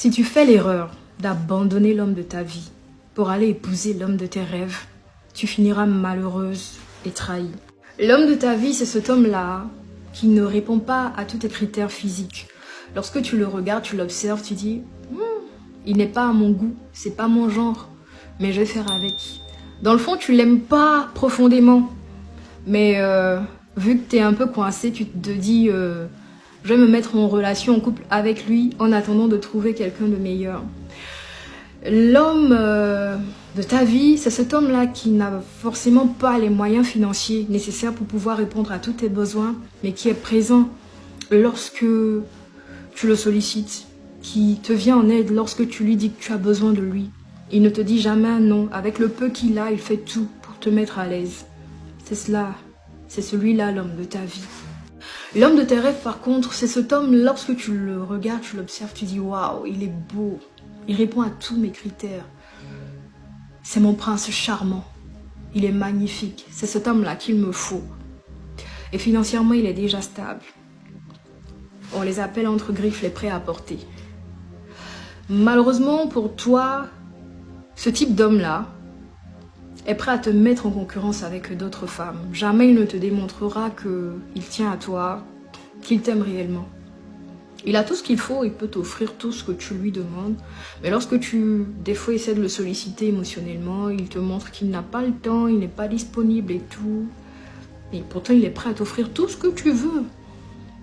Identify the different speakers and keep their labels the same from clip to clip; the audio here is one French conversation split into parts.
Speaker 1: Si tu fais l'erreur d'abandonner l'homme de ta vie pour aller épouser l'homme de tes rêves, tu finiras malheureuse et trahie. L'homme de ta vie, c'est cet homme-là qui ne répond pas à tous tes critères physiques. Lorsque tu le regardes, tu l'observes, tu dis il n'est pas à mon goût, c'est pas mon genre, mais je vais faire avec. Dans le fond, tu l'aimes pas profondément, mais vu que tu es un peu coincé, tu te dis je vais me mettre en relation, en couple avec lui en attendant de trouver quelqu'un de meilleur. L'homme de ta vie, c'est cet homme-là qui n'a forcément pas les moyens financiers nécessaires pour pouvoir répondre à tous tes besoins, mais qui est présent lorsque tu le sollicites, qui te vient en aide lorsque tu lui dis que tu as besoin de lui. Il ne te dit jamais un non. Avec le peu qu'il a, il fait tout pour te mettre à l'aise. C'est cela, c'est celui-là l'homme de ta vie. L'homme de tes rêves, par contre, c'est cet homme, lorsque tu le regardes, tu l'observes, tu dis waouh, il est beau. Il répond à tous mes critères. C'est mon prince charmant. Il est magnifique. C'est cet homme-là qu'il me faut. Et financièrement, il est déjà stable. On les appelle entre griffes les prêts à porter. Malheureusement pour toi, ce type d'homme-là est prêt à te mettre en concurrence avec d'autres femmes. Jamais il ne te démontrera qu'il tient à toi, qu'il t'aime réellement. Il a tout ce qu'il faut, il peut t'offrir tout ce que tu lui demandes. Mais lorsque tu, des fois, essaies de le solliciter émotionnellement, il te montre qu'il n'a pas le temps, il n'est pas disponible et tout. Et pourtant, il est prêt à t'offrir tout ce que tu veux.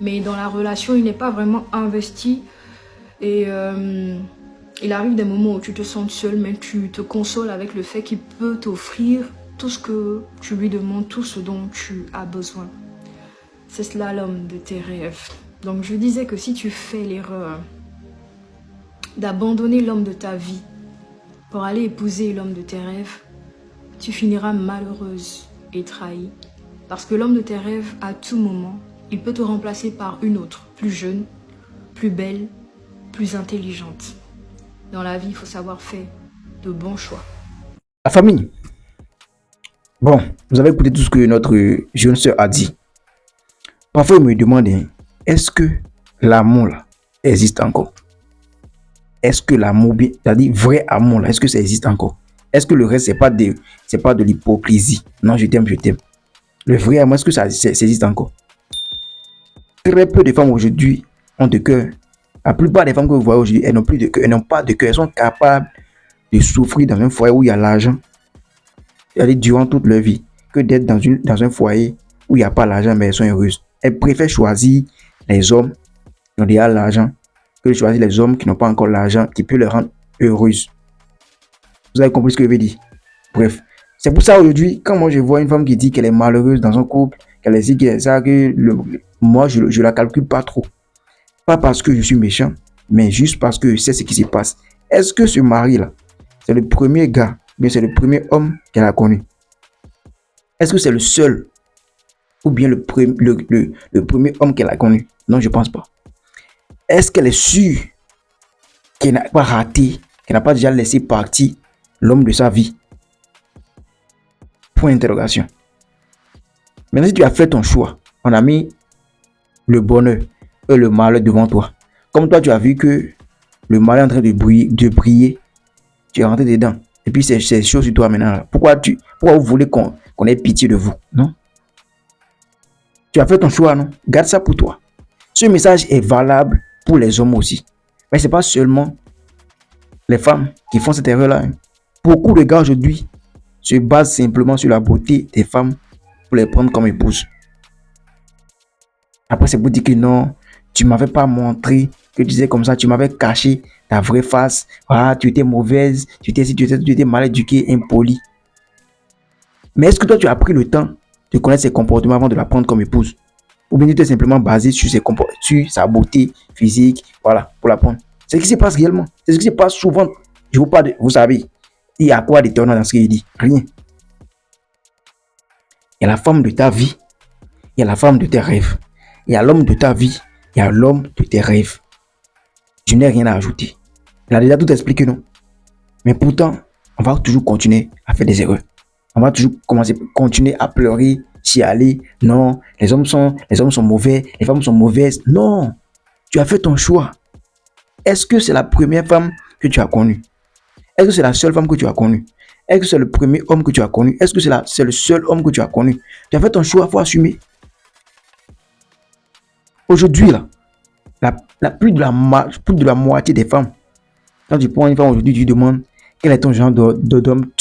Speaker 1: Mais dans la relation, il n'est pas vraiment investi. Et il arrive des moments où tu te sens seul, mais tu te consoles avec le fait qu'il peut t'offrir tout ce que tu lui demandes, tout ce dont tu as besoin. C'est cela l'homme de tes rêves. Donc je disais que si tu fais l'erreur d'abandonner l'homme de ta vie pour aller épouser l'homme de tes rêves, tu finiras malheureuse et trahie. Parce que l'homme de tes rêves, à tout moment, il peut te remplacer par une autre, plus jeune, plus belle, plus intelligente. Dans la vie, il faut savoir faire de bons choix.
Speaker 2: La famille. Bon, vous avez écouté tout ce que notre jeune sœur a dit. Parfois, il me demande, est-ce que l'amour là existe encore? Est-ce que l'amour, c'est-à-dire vrai amour là, est-ce que ça existe encore? Est-ce que le reste, c'est pas de l'hypocrisie? Non, je t'aime, je t'aime. Le vrai amour, est-ce que ça existe encore? Très peu de femmes aujourd'hui ont de cœur. La plupart des femmes que vous voyez aujourd'hui, elles n'ont plus de cœur, elles n'ont pas de cœur. Elles sont capables de souffrir dans un foyer où il y a l'argent, c'est-à-dire durant toute leur vie, que d'être dans un foyer où il n'y a pas l'argent, mais elles sont heureuses. Elles préfèrent choisir les hommes qui ont déjà l'argent que de choisir les hommes qui n'ont pas encore l'argent, qui peut les rendre heureuses. Vous avez compris ce que je veux dire? Bref, c'est pour ça aujourd'hui, quand moi je vois une femme qui dit qu'elle est malheureuse dans un couple, qu'elle est dit qu'elle est ça, moi je la calcule pas trop. Pas parce que je suis méchant, mais juste parce que je sais ce qui se passe. Est-ce que ce mari-là, c'est le premier gars, bien c'est le premier homme qu'elle a connu? Est-ce que c'est le seul ou bien le premier homme qu'elle a connu? Non, je pense pas. Est-ce qu'elle est sûre qu'elle n'a pas raté, qu'elle n'a pas déjà laissé partir l'homme de sa vie? Point d'interrogation. Maintenant, si tu as fait ton choix, on a mis le bonheur et le malheur devant toi. Comme toi, tu as vu que le malheur est en train de briller, tu es rentré dedans. Et puis, c'est chaud sur toi maintenant. Pourquoi vous voulez qu'on ait pitié de vous? Non? Tu as fait ton choix, non? Garde ça pour toi. Ce message est valable pour les hommes aussi. Mais ce n'est pas seulement les femmes qui font cette erreur-là. Beaucoup de gars aujourd'hui se basent simplement sur la beauté des femmes pour les prendre comme épouses. Après, c'est pour dire que non, tu ne m'avais pas montré que tu disais comme ça, tu m'avais caché ta vraie face. Voilà, tu étais mauvaise, tu étais mal éduquée, impolie. Mais est-ce que toi, tu as pris le temps de connaître ses comportements avant de la prendre comme épouse? Ou bien tu t'es simplement basé sur sa beauté physique, voilà, pour la prendre? C'est ce qui se passe réellement. C'est ce qui se passe souvent. Je vous parle, vous savez, il y a quoi d'étonnant dans ce qu'il dit? Rien. Il y a la femme de ta vie, il y a la femme de tes rêves. Il y a l'homme de ta vie, il y a l'homme de tes rêves. Je n'ai rien à ajouter. Il a déjà tout expliqué, non? Mais pourtant, on va toujours continuer à faire des erreurs. On va toujours continuer à pleurer, chialer. Non, les hommes sont mauvais, les femmes sont mauvaises. Non, tu as fait ton choix. est-ce que c'est la première femme que tu as connue? Est-ce que c'est la seule femme que tu as connue? Est-ce que c'est le premier homme que tu as connu? Est-ce que c'est le seul homme que tu as connu? Tu as fait ton choix, il faut assumer. Aujourd'hui, là, plus de la moitié des femmes, quand tu prends une femme aujourd'hui, tu lui demandes quel est ton genre d'homme,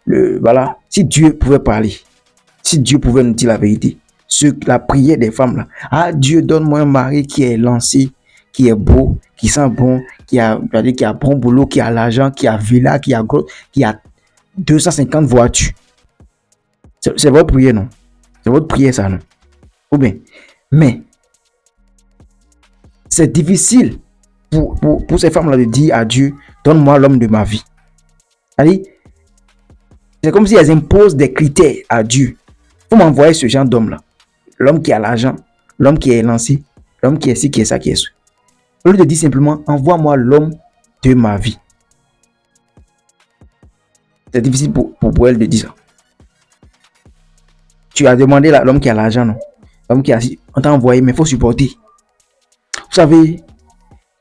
Speaker 2: voilà. Si Dieu pouvait parler, si Dieu pouvait nous dire la vérité, la prière des femmes là, ah Dieu, donne-moi un mari qui est lancé, qui est beau, qui sent bon, qui a bon boulot, qui a l'argent, qui a villa, qui a 250 voitures. C'est votre prière, non? C'est votre prière, ça, non? Ou bien, mais c'est difficile pour ces femmes-là de dire à Dieu, donne-moi l'homme de ma vie. Allez, c'est comme si elles imposent des critères à Dieu. Il faut m'envoyer ce genre d'homme-là. L'homme qui a l'argent, l'homme qui est lancé, l'homme qui est ci, qui est ça, qui est ça. Au lieu de dire simplement, envoie-moi l'homme de ma vie. C'est difficile pour elle de dire ça. Tu as demandé l'homme qui a l'argent, non? L'homme qui a ci, on t'a envoyé, mais il faut supporter. Vous savez,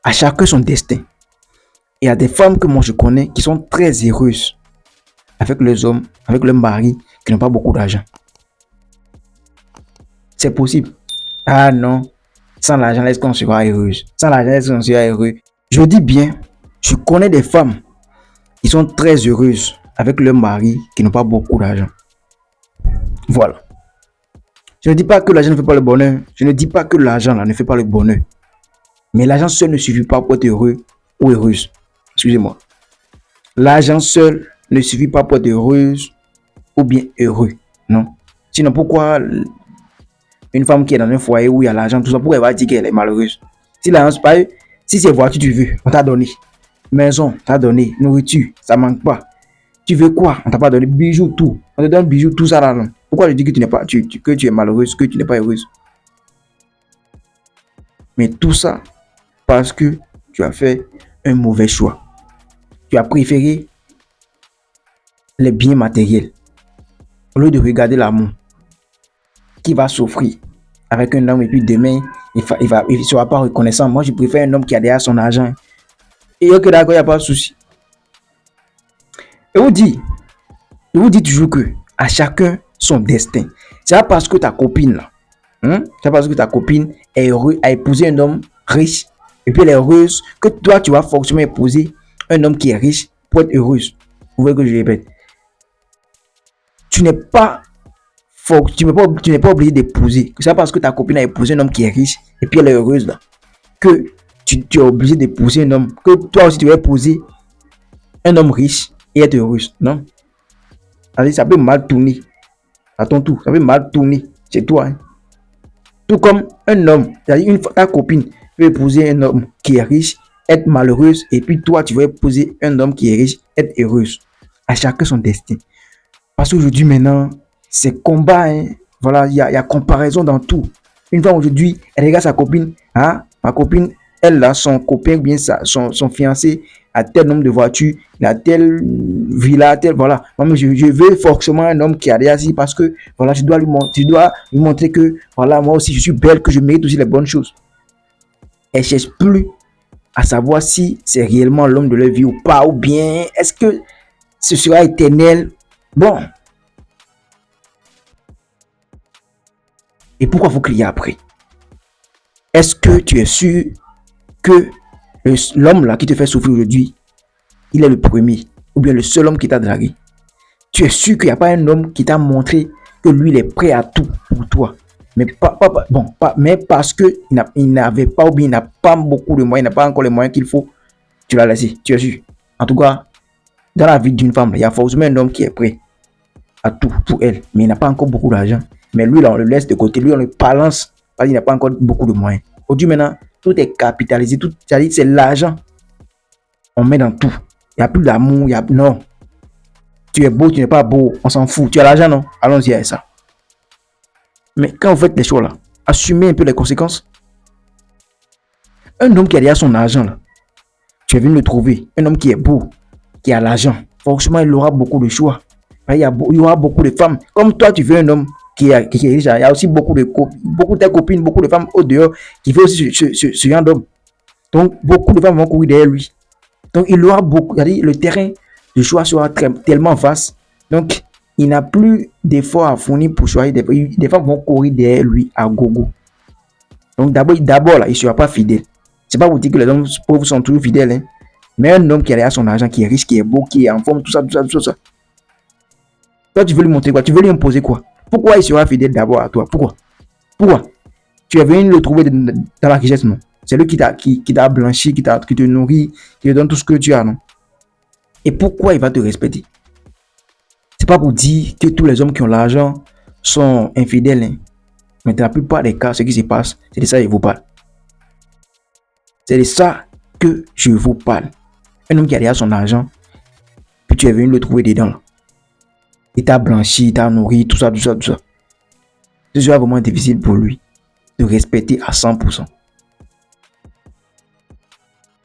Speaker 2: à chacun son destin. Il y a des femmes que moi je connais qui sont très heureuses avec les hommes, avec leur mari qui n'ont pas beaucoup d'argent. C'est possible. Ah non, sans l'argent, est-ce qu'on sera heureuse? Sans l'argent, est-ce qu'on sera heureux? Je dis bien, je connais des femmes qui sont très heureuses avec leur mari qui n'ont pas beaucoup d'argent. Voilà. Je ne dis pas que l'argent ne fait pas le bonheur. Je ne dis pas que l'argent là ne fait pas le bonheur. Mais l'argent seul ne suffit pas pour être heureux ou heureuse. Excusez-moi. L'argent seul ne suffit pas pour être heureuse ou bien heureux. Non. Sinon, pourquoi une femme qui est dans un foyer où il y a l'argent, tout ça, pourquoi elle va dire qu'elle est malheureuse? Si l'argent, si c'est voiture, tu veux, on t'a donné. Maison, on t'a donné. Nourriture, ça manque pas. Tu veux quoi? On t'a pas donné. Bijoux, tout. On te donne bijoux, tout ça là. Pourquoi je dis que tu n'es pas, que tu es malheureuse, que tu n'es pas heureuse? Mais tout ça, parce que tu as fait un mauvais choix. Tu as préféré les biens matériels au lieu de regarder l'amour qui va souffrir avec un homme et puis demain il ne sera pas reconnaissant. Moi je préfère un homme qui a déjà son argent et que d'accord, il n'y a pas de souci. Je vous dis toujours que à chacun son destin. C'est pas parce que ta copine là, c'est parce que ta copine est heureuse à épouser un homme riche et puis elle est heureuse que toi tu vas forcément épouser un homme qui est riche pour être heureuse. Vous voyez que je répète. Tu n'es pas obligé d'épouser. C'est parce que ta copine a épousé un homme qui est riche et puis elle est heureuse là que tu es obligé d'épouser un homme que toi aussi tu vas épouser un homme riche et être heureuse. Non. Allez, ça peut mal tourner. À ton tour, ça peut mal tourner chez toi. Hein. Tout comme un homme, c'est-à-dire ta copine peut épouser un homme qui est riche, être malheureuse, et puis toi, tu vas épouser un homme qui est riche, être heureuse. À chacun son destin. Parce qu'aujourd'hui, maintenant, c'est combat. Hein. Voilà, il y a comparaison dans tout. Une fois aujourd'hui, elle regarde sa copine. Hein? Ma copine, elle a son copain, bien son fiancé, a tel nombre de voitures, il a telle villa, tel, voilà. Moi, je veux forcément un homme qui a déjà assis parce que, voilà, tu dois lui montrer que, voilà, moi aussi, je suis belle, que je mérite aussi les bonnes choses. Elle ne cherche plus à savoir si c'est réellement l'homme de leur vie ou pas, ou bien est-ce que ce sera éternel. Bon. Et pourquoi faut crier après? Est-ce que tu es sûr que l'homme là qui te fait souffrir aujourd'hui, il est le premier ou bien le seul homme qui t'a dragué? Tu es sûr qu'il n'y a pas un homme qui t'a montré que lui il est prêt à tout pour toi, mais mais parce que il n'avait pas ou bien il n'a pas beaucoup de moyens, il n'a pas encore les moyens qu'il faut, tu l'as laissé. Tu es sûr? En tout cas, dans la vie d'une femme, il y a forcément un homme qui est prêt à tout pour elle, mais il n'a pas encore beaucoup d'argent. Mais lui là, on le laisse de côté, lui on le balance parce qu'il n'a pas encore beaucoup de moyens. Aujourd'hui maintenant, tout est capitalisé, tout, c'est-à-dire c'est l'argent. On met dans tout. Il n'y a plus d'amour, non. Tu es beau, tu n'es pas beau, on s'en fout. Tu as l'argent, non? Allons-y avec ça. Mais quand vous faites les choses là, assumez un peu les conséquences. Un homme qui a déjà son argent là, tu es venu le trouver. Un homme qui est beau, qui a l'argent, forcément il aura beaucoup de choix. Il y aura beaucoup de femmes. Comme toi, tu veux un homme qui est riche, il y a aussi beaucoup de tes copines, beaucoup de femmes au dehors qui veulent aussi ce genre d'homme. Donc, beaucoup de femmes vont courir derrière lui. Donc, il aura beaucoup, c'est-à-dire le terrain de choix sera tellement vaste. Donc, il n'a plus d'efforts à fournir pour choisir des femmes vont courir derrière lui à gogo. Donc, d'abord là, il ne sera pas fidèle. C'est pas pour dire que les hommes pauvres sont toujours fidèles, hein. Mais un homme qui a son argent, qui est riche, qui est beau, qui est en forme, tout ça. Toi, tu veux lui montrer quoi? Tu veux lui imposer quoi? Pourquoi il sera fidèle d'abord à toi? Pourquoi? Tu es venu le trouver dans la richesse, non? C'est lui qui t'a blanchi, qui te nourrit, qui te donne tout ce que tu as, non? Et pourquoi il va te respecter? C'est pas pour dire que tous les hommes qui ont l'argent sont infidèles, hein. Mais dans la plupart des cas, ce qui se passe, c'est de ça que je vous parle. C'est de ça que je vous parle. Un homme qui a déjà son argent, puis tu es venu le trouver dedans, là. Il t'a blanchi, il t'a nourri, tout ça. Ce sera vraiment difficile pour lui de respecter à 100%.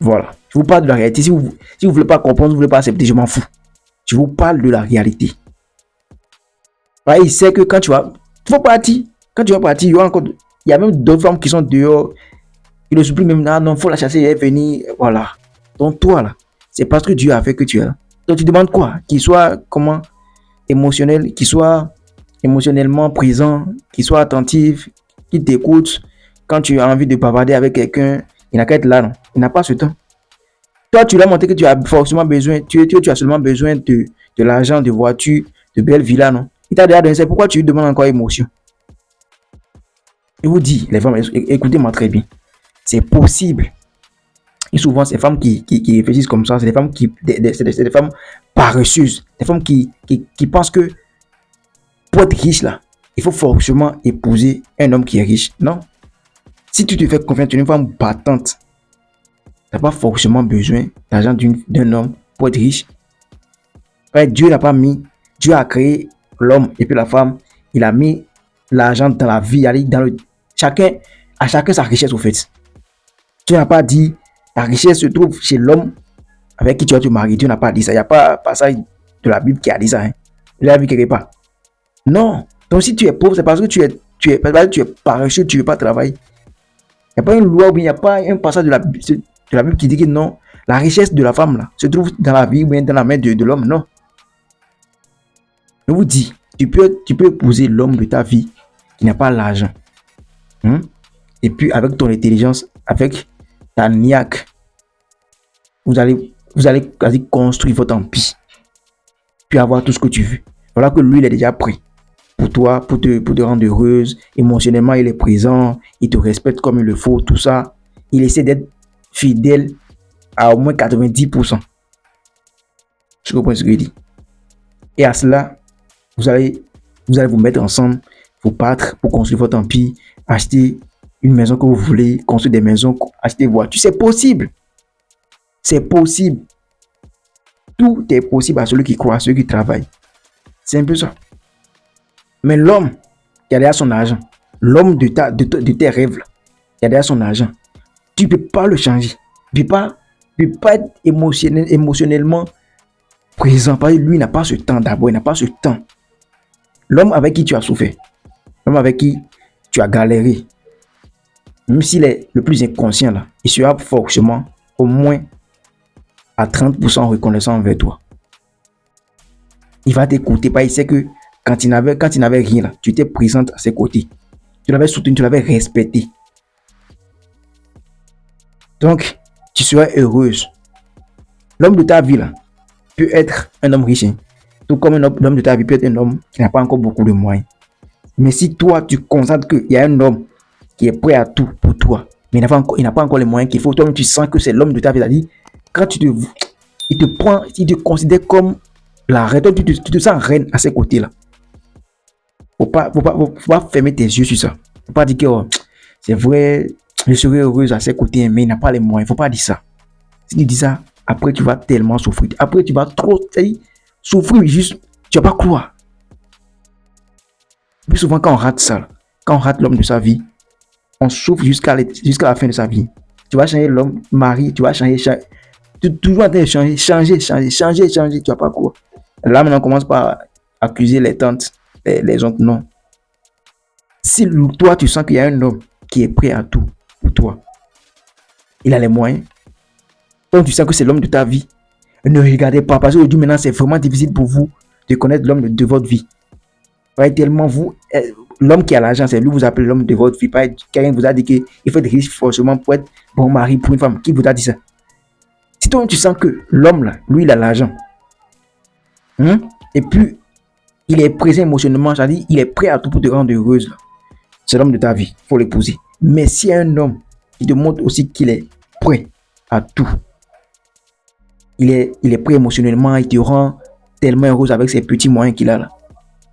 Speaker 2: Voilà. Je vous parle de la réalité. Si vous ne voulez pas comprendre, si vous ne voulez pas accepter, je m'en fous. Je vous parle de la réalité. Ouais, il sait que quand tu vas partir, il y a même d'autres femmes qui sont dehors. Il ne supplie même là, non, il faut la chasser, elle est venue. Voilà. Donc toi là, c'est parce que Dieu a fait que tu es là. Donc tu demandes quoi? Qu'il soit émotionnel, qu'il soit émotionnellement présent, qu'il soit attentif, qu'il t'écoute. Quand tu as envie de bavarder avec quelqu'un, il n'a qu'à être là, non? Il n'a pas ce temps. Toi, tu l'as montré que tu as forcément besoin, tu as seulement besoin de l'argent, de voitures, de belles villas, non? Il t'a déjà donné ça. Pourquoi tu lui demandes encore émotion? Je vous dis, les femmes, écoutez-moi très bien. C'est possible. Et souvent, ces femmes qui réfléchissent comme ça, c'est des femmes c'est des femmes paresseuses. Des femmes qui pensent que pour être riche, là, il faut forcément épouser un homme qui est riche. Non. Si tu te fais confiance, tu es une femme battante. Tu n'as pas forcément besoin d'argent d'un homme pour être riche. Ouais, Dieu n'a pas mis, Dieu a créé l'homme et puis la femme. Il a mis l'argent dans la vie, à chacun sa richesse au fait. Dieu n'a pas dit la richesse se trouve chez l'homme avec qui tu vas te marier. Dieu n'a pas dit ça. Il n'y a pas un passage de la Bible qui a dit ça. Hein. Il l'a vu quelque part. Non. Donc si tu es pauvre, c'est parce que tu es paresseux, tu ne veux pas travailler. Il n'y a pas une loi ou bien il n'y a pas un passage de la Bible qui dit que non, la richesse de la femme là se trouve dans la vie ou bien dans la main de l'homme. Non. Je vous dis, tu peux épouser l'homme de ta vie qui n'a pas l'argent. Et puis avec ton intelligence, avec ta niaque, vous allez quasi construire votre empire. Puis avoir tout ce que tu veux. Voilà que lui, il est déjà prêt pour toi, pour te rendre heureuse. Émotionnellement, il est présent. Il te respecte comme il le faut, tout ça. Il essaie d'être fidèle à au moins 90%. Je comprends ce que je dis. Et à cela, vous allez vous mettre ensemble, vous battre pour construire votre empire, acheter une maison que vous voulez, construire des maisons, acheter des voitures. C'est possible. C'est possible. Tout est possible à celui qui croit, à celui qui travaille. C'est un peu ça. Mais l'homme qui a derrière son argent, l'homme de tes rêves, qui a derrière son argent, tu ne peux pas le changer. Tu ne peux pas être émotionnellement présent. Parce que lui, il n'a pas ce temps d'abord, il n'a pas ce temps. L'homme avec qui tu as souffert, l'homme avec qui tu as galéré, même s'il est le plus inconscient là, il sera forcément au moins à 30% reconnaissant envers toi. Il va t'écouter, parce qu'il sait que quand il n'avait rien là, tu étais présente à ses côtés. Tu l'avais soutenu, tu l'avais respecté. Donc, tu seras heureuse. L'homme de ta vie là peut être un homme riche. Tout comme l'homme de ta vie peut être un homme qui n'a pas encore beaucoup de moyens. Mais si toi, tu constates qu'il y a un homme qui est prêt à tout pour toi, mais il n'a pas encore les moyens qu'il faut, toi-même tu sens que c'est l'homme de ta vie. C'est-à-dire, quand il te prend, il te considère comme la reine, tu te sens reine à ses côtés là. Faut pas fermer tes yeux sur ça. Faut pas dire que oh, c'est vrai, je serai heureuse à ses côtés, mais il n'a pas les moyens. Faut pas dire ça. Si tu dis ça, après tu vas tellement souffrir. Après tu vas trop souffrir, juste, tu vas pas croire. Plus souvent quand on rate ça, quand on rate l'homme de sa vie, on souffre jusqu'à la fin de sa vie. Tu vas changer l'homme, mari, tu vas changer. Tu toujours en train de changer, tu vas pas croire. Là maintenant on commence par accuser les tantes, les oncles, non. Si toi tu sens qu'il y a un homme qui est prêt à tout pour toi, il a les moyens. Donc tu sens que c'est l'homme de ta vie. Ne regardez pas, parce qu'aujourd'hui maintenant c'est vraiment difficile pour vous de connaître l'homme de votre vie. Pas tellement vous, l'homme qui a l'argent, c'est lui vous appelez l'homme de votre vie. Pas quelqu'un vous a dit qu'il faut être riche forcément pour être bon mari pour une femme. Qui vous a dit ça? Si toi tu sens que l'homme là, lui il a l'argent, et puis il est présent émotionnellement, c'est-à-dire il est prêt à tout pour te rendre heureuse, c'est l'homme de ta vie, il faut l'épouser. Mais s'il y a un homme qui te montre aussi qu'il est prêt à tout, il est prêt émotionnellement, il te rend tellement heureuse avec ses petits moyens qu'il a là.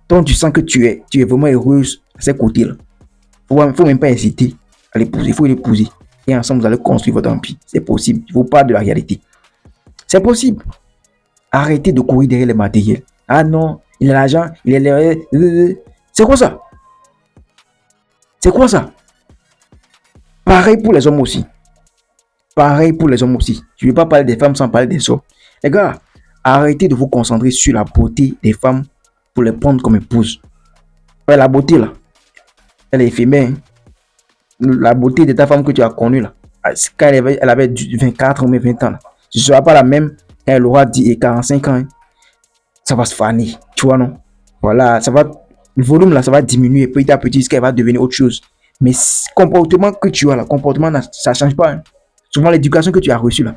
Speaker 2: Donc tu sens que tu es vraiment heureuse à ses côtés là. Faut même pas hésiter à l'épouser, il faut l'épouser. Et ensemble vous allez construire votre empire. C'est possible, il faut pas de la réalité. C'est possible. Arrêtez de courir derrière les matériels. Ah non, il a l'argent, il est... C'est quoi ça? C'est quoi ça? Pareil pour les hommes aussi. Pareil pour les hommes aussi. Je ne vais pas parler des femmes sans parler des hommes. Les gars, arrêtez de vous concentrer sur la beauté des femmes pour les prendre comme épouses. Ouais, la beauté là, elle est éphémère. La beauté de ta femme que tu as connue là, quand elle avait 24 ou 20 ans là, ce ne sera pas la même quand elle aura 10 et 45 ans. Hein. Ça va se faner, tu vois non? Voilà, ça va, le volume là, ça va diminuer petit à petit jusqu'à qu'elle va devenir autre chose. Mais le comportement que tu as là, comportement, ça ne change pas. Hein. Souvent, l'éducation que tu as reçue là,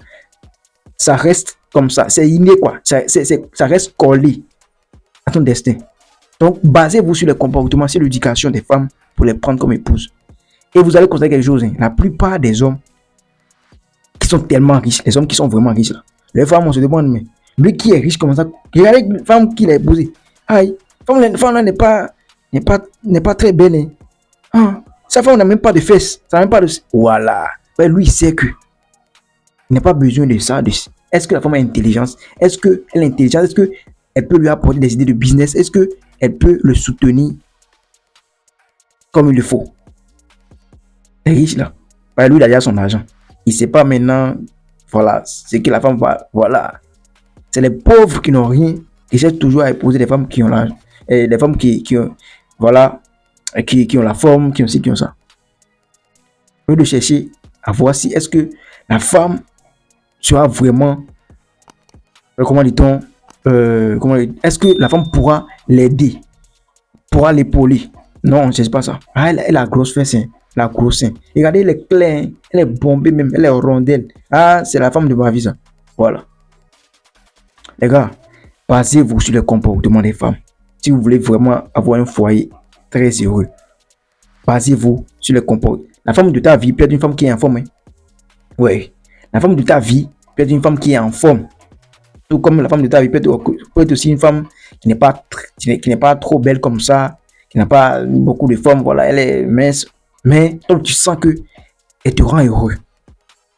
Speaker 2: ça reste comme ça. C'est inné quoi. Ça reste collé à ton destin. Donc, basez-vous sur le comportement, sur l'éducation des femmes pour les prendre comme épouses. Et vous allez constater quelque chose. Hein. La plupart des hommes qui sont tellement riches, les hommes qui sont vraiment riches là, les femmes, on se demande, mais lui qui est riche, comment ça? Regardez une femme qui l'a épousée. Aïe, femme là n'est pas très belle. Hein. Ah, sa femme n'a même pas de fesses. Ça n'a même pas de... Voilà. Mais lui, il sait que il n'a pas besoin de ça. Est-ce que la femme a intelligence? Est-ce qu'elle est intelligente? Est-ce qu'elle peut lui apporter des idées de business? Est-ce qu'elle peut le soutenir comme il le faut? Il est riche là. Lui, il a déjà son argent. Il ne sait pas maintenant, voilà, ce que la femme va. Voilà. C'est les pauvres qui n'ont rien, qui cherchent toujours à épouser des femmes qui ont l'argent. Et des femmes qui ont, voilà, qui ont la forme, qui ont ci, qui ont ça. Au lieu de chercher à voir si est-ce que la femme sera vraiment, comment dit-on, est-ce que la femme pourra l'aider, pourra l'épauler? Non, c'est pas ça. Ah, elle a grosse fesse, hein, la grosse sein. Regardez, elle est claire, hein, elle est bombée même, elle est rondelle. Ah, c'est la femme de ma vie, ça. Voilà. Les gars, basez-vous sur le comportement des femmes. Si vous voulez vraiment avoir un foyer très heureux, basez-vous sur le comportement. La femme de ta vie peut être une femme qui est en forme. Hein. Oui. La femme de ta vie peut être une femme qui est en forme. Tout comme la femme de ta vie peut être aussi une femme qui n'est pas trop belle comme ça, qui n'a pas beaucoup de forme. Voilà, elle est mince. Mais donc tu sens que elle te rend heureux.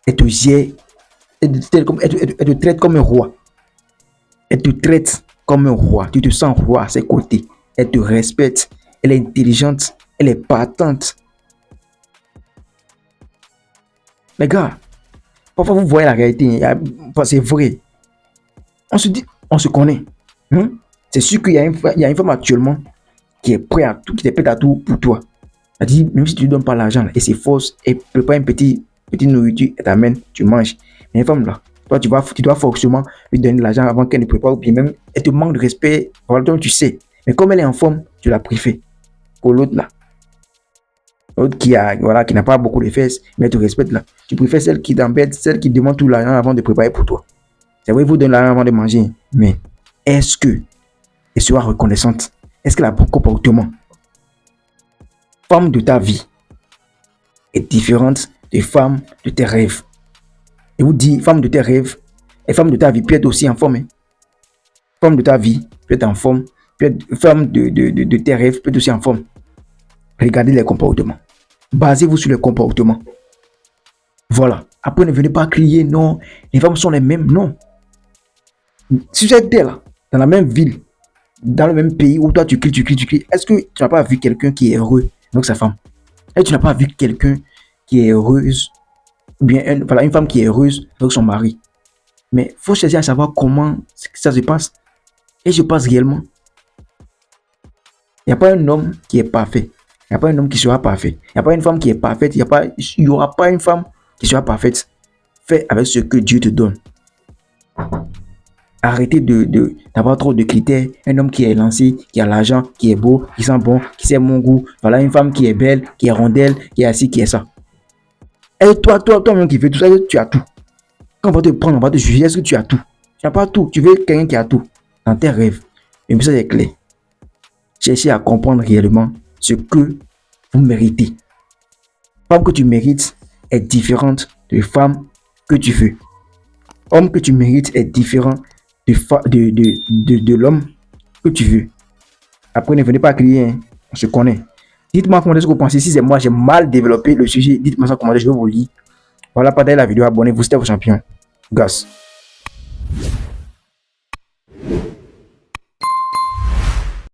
Speaker 2: Elle te gère. Elle te traite comme un roi. Elle te traite comme un roi. Tu te sens roi à ses côtés. Elle te respecte. Elle est intelligente. Elle est partante. Les gars, parfois vous voyez la réalité. C'est vrai. On se dit, on se connaît. C'est sûr qu'il y a une femme actuellement qui est prête à tout, qui est prête à tout pour toi. Elle dit, même si tu ne donnes pas l'argent, et c'est fausse, et prépare une petite nourriture, et t'amène, tu manges. Mais une femme là, toi tu dois forcément lui donner de l'argent avant qu'elle ne prépare, ou bien même, elle te manque de respect, voilà, donc tu sais. Mais comme elle est en forme, tu la préfères. Pour l'autre là. L'autre qui n'a pas beaucoup de fesses, mais tu respectes là. Tu préfères celle qui t'embête, celle qui demande tout l'argent avant de préparer pour toi. C'est vrai, vous donne l'argent avant de manger. Mais est-ce que elle sera reconnaissante? Est-ce qu'elle a un bon comportement? Femme de ta vie est différente des femmes de tes rêves. Et vous dites, femme de tes rêves et femme de ta vie peut être aussi en forme. Hein? Femme de ta vie peut être en forme. Femme de tes rêves peut être aussi en forme. Regardez les comportements. Basez-vous sur les comportements. Voilà. Après, ne venez pas crier, non, les femmes sont les mêmes. Non. Si j'étais là, dans la même ville, dans le même pays où toi tu cries, est-ce que tu n'as pas vu quelqu'un qui est heureux avec sa femme? Est-ce que tu n'as pas vu quelqu'un qui est heureuse, ou bien une femme qui est heureuse avec son mari? Mais il faut chercher à savoir comment ça se passe. Et je pense réellement. Il n'y a pas un homme qui est parfait. Il n'y a pas un homme qui sera parfait. Il n'y a pas une femme qui est parfaite. Il n'y aura pas une femme qui sera parfaite. fais avec ce que Dieu te donne. Arrêtez d'avoir trop de critères. Un homme qui est lancé, qui a l'argent, qui est beau, qui sent bon, qui sait mon goût. Voilà une femme qui est belle, qui est rondelle, qui est assis, qui est ça. Et toi-même qui fais tout ça, tu as tout. Quand on va te prendre, on va te juger, est-ce que tu as tout? Tu n'as pas tout. Tu veux quelqu'un qui a tout dans tes rêves. Le message est clair. Cherchez à comprendre réellement ce que vous méritez. La femme que tu mérites est différente de la femme que tu veux. L'homme que tu mérites est différent de l'homme que tu veux. Après, ne venez pas crier, hein. On se connaît. Dites-moi comment est-ce que vous pensez. Si c'est moi, j'ai mal développé le sujet, dites-moi ça en commentaire, je vais vous lire. Voilà, partagez la vidéo, abonnez-vous, c'était vos champions. Gas.